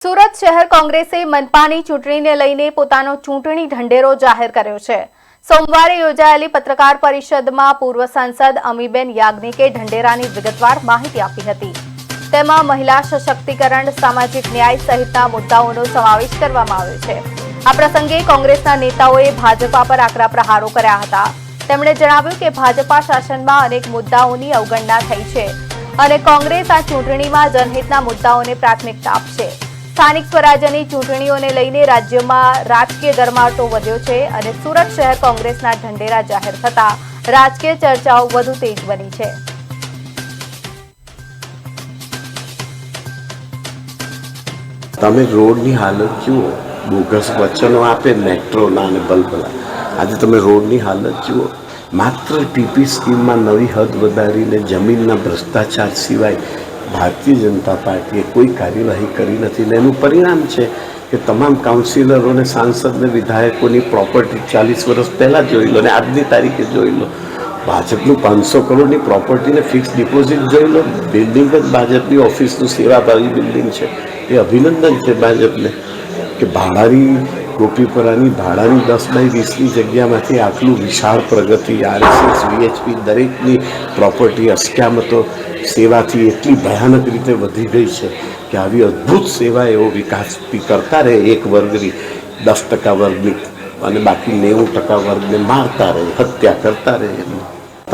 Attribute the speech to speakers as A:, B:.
A: સુરત શહેર કોંગ્રેસે મનપાની ચૂંટણીને લઈને પોતાનો ચૂંટણી ઢંઢેરો જાહેર કર્યો છે। સોમવારે યોજાયેલી પત્રકાર પરિષદમાં પૂર્વ સાંસદ અમીબેન યાજ્ઞિકે ઢંઢેરાની વિગતવાર માહિતી આપી હતી। તેમાં મહિલા સશક્તિકરણ, સામાજિક ન્યાય સહિતના મુદ્દાઓનો સમાવેશ કરવામાં આવ્યો છે। આ પ્રસંગે કોંગ્રેસના નેતાઓએ ભાજપા પર આકરા પ્રહારો કર્યા હતા। તેમણે જણાવ્યું કે ભાજપા શાસનમાં અનેક મુદ્દાઓની અવગણના થઈ છે અને કોંગ્રેસ આ ચૂંટણીમાં જનહિતના મુદ્દાઓને પ્રાથમિકતા આપશે। સ્થાનિક સ્વરાજ્યની ચૂંટણીઓને લઈને રાજ્યમાં રાજકીય ગરમાટો વધ્યો છે અને સુરત શહેર કોંગ્રેસના ઢંઢેરા જાહેર થતા રાજકીય ચર્ચાઓ વધુ તેજ બની છે।
B: તમે રોડની હાલત જુઓ, બોગસ વચનો આપે મેટ્રોના અને બલબલા। આજે તમે રોડની હાલત જુઓ, માત્ર ટીપી સ્કીમમાં નવી હદ વધારીને જમીનના ભ્રષ્ટાચાર સિવાય ભારતીય જનતા પાર્ટીએ કોઈ કાર્યવાહી કરી નથી। ને એનું પરિણામ છે કે તમામ કાઉન્સિલરો અને સાંસદ ને વિધાયકોની પ્રોપર્ટી 40 વર્ષ પહેલાં જોઈ લો ને આજની તારીખે જોઈ લો। ભાજપનું 500 કરોડની પ્રોપર્ટીને ફિક્સ ડિપોઝિટ જોઈ લો। બિલ્ડિંગ જ ભાજપની ઓફિસનું સેવાભાવી બિલ્ડિંગ છે। એ અભિનંદન છે ભાજપને કે ભાડાની ગોપીપરાની ભાડાની 10/20ની જગ્યામાંથી આટલું વિશાળ પ્રગતિ, RSS, VHP દરેકની પ્રોપર્ટી અસ્ક્યામતો સેવાથી એટલી ભયાનક રીતે વધી ગઈ છે કે આવી અદ્ભુત સેવા એવો વિકાસ કરતા રહે, એક વર્ગની 10% વર્ગની અને બાકી 90% વર્ગને મારતા રહે, હત્યા કરતા રહે।